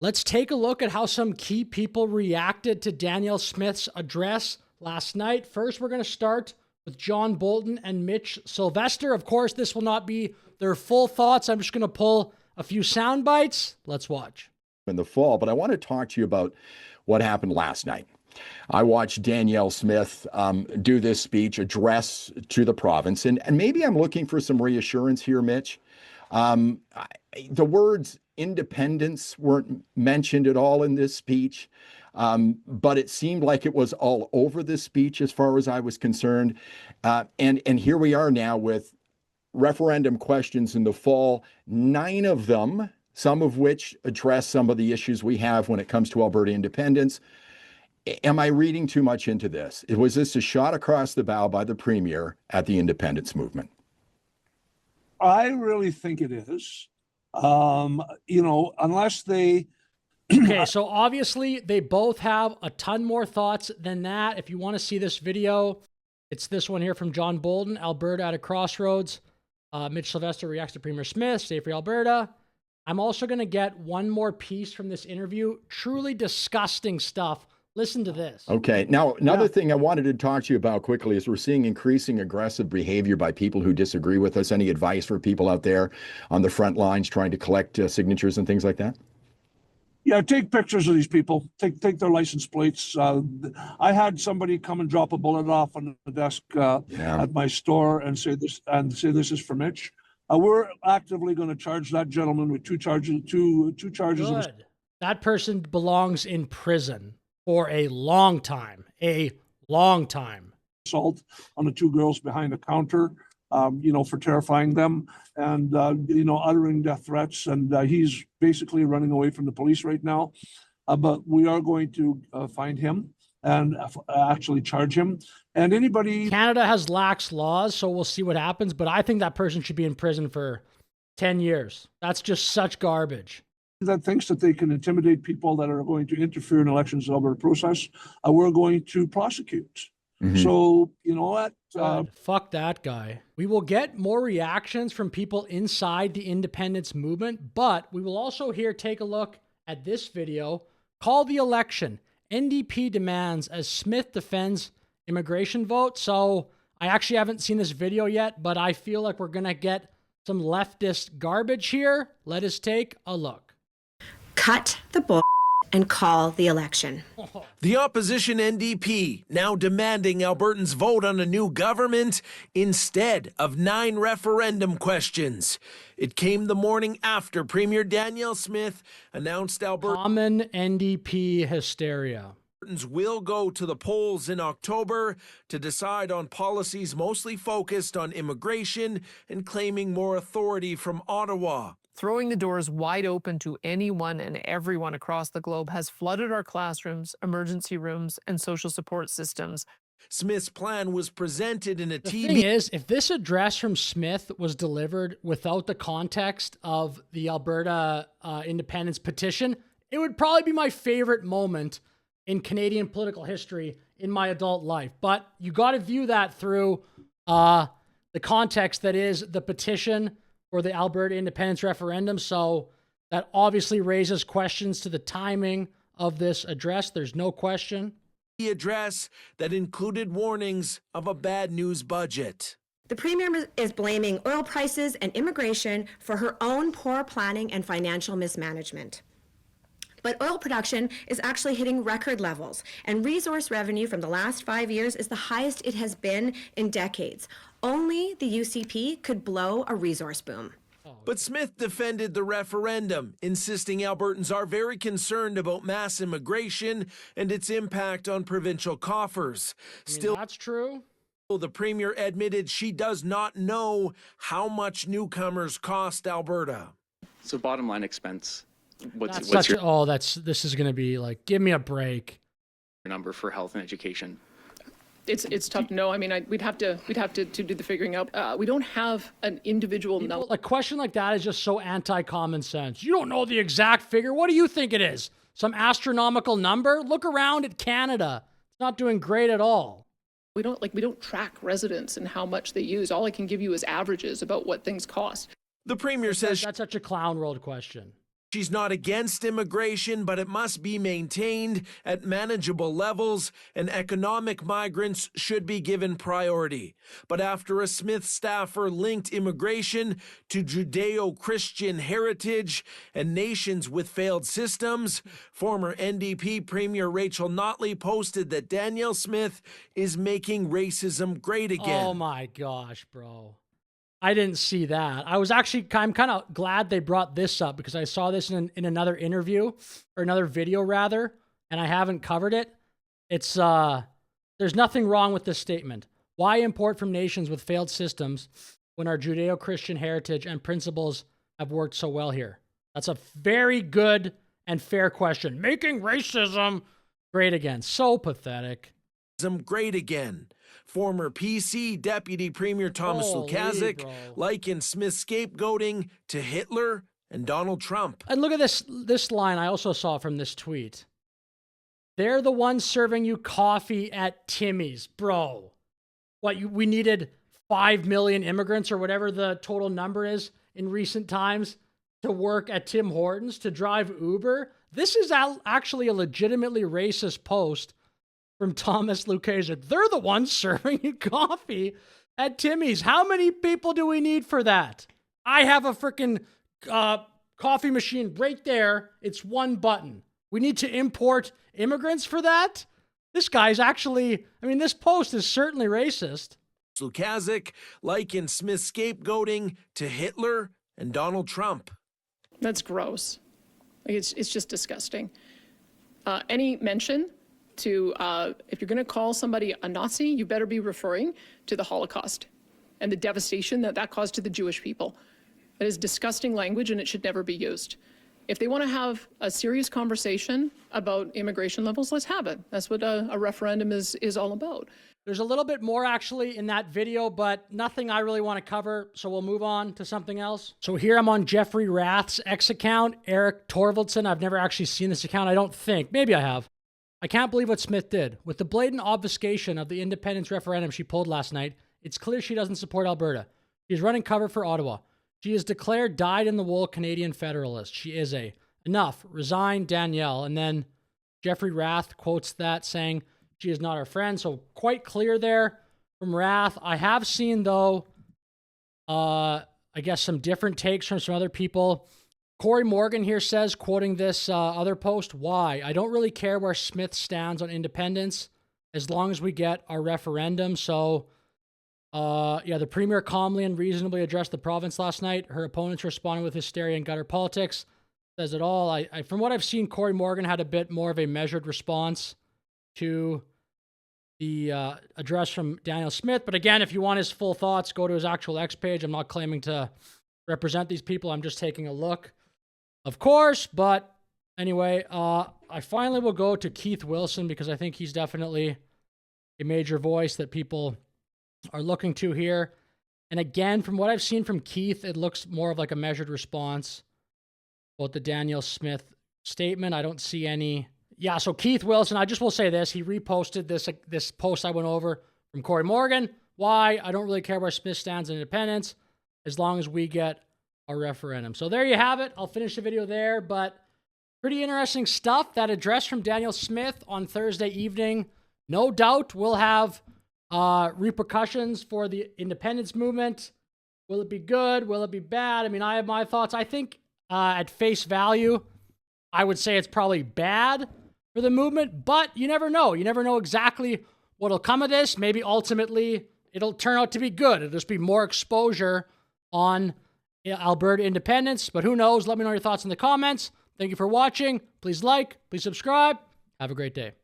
Let's take a look at how some key people reacted to Danielle Smith's address last night. First, we're going to start with John Bolton and Mitch Sylvester. Of course, this will not be their full thoughts. I'm just going to pull a few sound bites. Let's watch. In the fall, but I want to talk to you about what happened last night. I watched Danielle Smith do this speech, address to the province, and maybe I'm looking for some reassurance here, Mitch. The words independence weren't mentioned at all in this speech, but it seemed like it was all over this speech as far as I was concerned. And here we are now with referendum questions in the fall, 9 of them, some of which address some of the issues we have when it comes to Alberta independence. Am I reading too much into this? Was this a shot across the bow by the Premier at the independence movement? I really think it is. Unless they... Okay, so obviously they both have a ton more thoughts than that. If you want to see this video, it's this one here from John Bolton, Alberta at a crossroads. Mitch Sylvester reacts to Premier Smith, Stay Free Alberta. I'm also going to get one more piece from this interview. Truly disgusting stuff. Listen to this. Okay. Now, another thing I wanted to talk to you about quickly is we're seeing increasing aggressive behavior by people who disagree with us. Any advice for people out there on the front lines trying to collect signatures and things like that? Yeah, take pictures of these people. Take their license plates. I had somebody come and drop a bullet off on the desk at my store and say this is for Mitch. We're actively going to charge that gentleman with two charges. Good. That person belongs in prison for a long time. A long time. Assault on the 2 girls behind the counter, for terrifying them and, uttering death threats. And he's basically running away from the police right now. But we are going to find him and actually charge him. And anybody... Canada has lax laws, so we'll see what happens. But I think that person should be in prison for 10 years. That's just such garbage. That thinks that they can intimidate people that are going to interfere in elections in the Alberta process, we're going to prosecute. Mm-hmm. So, you know what? Fuck that guy. We will get more reactions from people inside the independence movement, but we will also take a look at this video. Call the election. NDP demands as Smith defends immigration vote. So I actually haven't seen this video yet, but I feel like we're going to get some leftist garbage here. Let us take a look. Cut the bull and call the election. The opposition NDP now demanding Albertans vote on a new government instead of 9 referendum questions. It came the morning after Premier Danielle Smith announced Alberta... Common NDP hysteria. Albertans will go to the polls in October to decide on policies mostly focused on immigration and claiming more authority from Ottawa. Throwing the doors wide open to anyone and everyone across the globe has flooded our classrooms, emergency rooms, and social support systems. Smith's plan was presented in a TV... The thing is, if this address from Smith was delivered without the context of the Alberta independence petition, it would probably be my favorite moment in Canadian political history in my adult life. But you got to view that through the context that is the petition for the Alberta independence referendum. So that obviously raises questions to the timing of this address. There's no question. The address that included warnings of a bad news budget. The Premier is blaming oil prices and immigration for her own poor planning and financial mismanagement. But oil production is actually hitting record levels, and resource revenue from the last 5 years is the highest it has been in decades. Only the UCP could blow a resource boom. But Smith defended the referendum, insisting Albertans are very concerned about mass immigration and its impact on provincial coffers. Still, that's true. The Premier admitted she does not know how much newcomers cost Alberta. So bottom line expense. This is going to be like, give me a break. Number for health and education. It's tough to know. I mean, we'd have to do the figuring out. We don't have an individual number. A question like that is just so anti-common sense. You don't know the exact figure. What do you think it is? Some astronomical number? Look around at Canada. It's not doing great at all. We don't track residents and how much they use. All I can give you is averages about what things cost. The Premier says that's such a clown world question. She's not against immigration, but it must be maintained at manageable levels, and economic migrants should be given priority. But after a Smith staffer linked immigration to Judeo-Christian heritage and nations with failed systems, former NDP Premier Rachel Notley posted that Danielle Smith is making racism great again. Oh my gosh, bro. I didn't see that. I'm kind of glad they brought this up because I saw this in another interview or another video rather, and I haven't covered it. It's, there's nothing wrong with this statement. Why import from nations with failed systems when our Judeo-Christian heritage and principles have worked so well here? That's a very good and fair question. Making racism great again. So pathetic. Great again. Former PC Deputy Premier Thomas Lukazik likened Smith's scapegoating to Hitler and Donald Trump. And look at this line I also saw from this tweet. They're the ones serving you coffee at Timmy's. Bro, we needed 5 million immigrants or whatever the total number is in recent times to work at Tim Hortons, to drive Uber? This is actually a legitimately racist post from Thomas Lukazik. They're the ones serving you coffee at Timmy's. How many people do we need for that? I have a freaking coffee machine right there. It's one button. We need to import immigrants for that? This guy's actually, this post is certainly racist. Lukazik likened Smith's scapegoating to Hitler and Donald Trump. That's gross. It's just disgusting. Any mention to, if you're going to call somebody a Nazi, you better be referring to the Holocaust and the devastation that caused to the Jewish people. That is disgusting language, and it should never be used. If they want to have a serious conversation about immigration levels, let's have it. That's what a referendum is all about. There's a little bit more actually in that video, but nothing I really want to cover, so we'll move on to something else. So here I'm on Jeffrey Rath's X account, Eric Torvaldson. I've never actually seen this account, I don't think. Maybe I have. I can't believe what Smith did. With the blatant obfuscation of the independence referendum she pulled last night, it's clear she doesn't support Alberta. She's running cover for Ottawa. She is declared dyed-in-the-wool Canadian Federalist. She is a enough. Resign, Danielle. And then Jeffrey Rath quotes that saying, she is not our friend. So quite clear there from Rath. I have seen, though, I guess some different takes from some other people. Corey Morgan here says, quoting this other post, why? I don't really care where Smith stands on independence as long as we get our referendum. So, the premier calmly and reasonably addressed the province last night. Her opponents responded with hysteria and gutter politics. Says it all. I from what I've seen, Corey Morgan had a bit more of a measured response to the address from Danielle Smith. But again, if you want his full thoughts, go to his actual X page. I'm not claiming to represent these people. I'm just taking a look, of course. But anyway, I finally will go to Keith Wilson because I think he's definitely a major voice that people are looking to here. And again, from what I've seen from Keith, it looks more of like a measured response about the Danielle Smith statement. I don't see any. Yeah, so Keith Wilson, I just will say this. He reposted this post I went over from Corey Morgan. Why? I don't really care where Smith stands in independence as long as we get a referendum. So there you have it. I'll finish the video there, but pretty interesting stuff. That address from Danielle Smith on Thursday evening, no doubt will have repercussions for the independence movement. Will it be good? Will it be bad? I have my thoughts. I think at face value, I would say it's probably bad for the movement, but you never know. You never know exactly what'll come of this. Maybe ultimately it'll turn out to be good. It'll just be more exposure on Alberta independence, but who knows? Let me know your thoughts in the comments. Thank you for watching. Please like, please subscribe. Have a great day.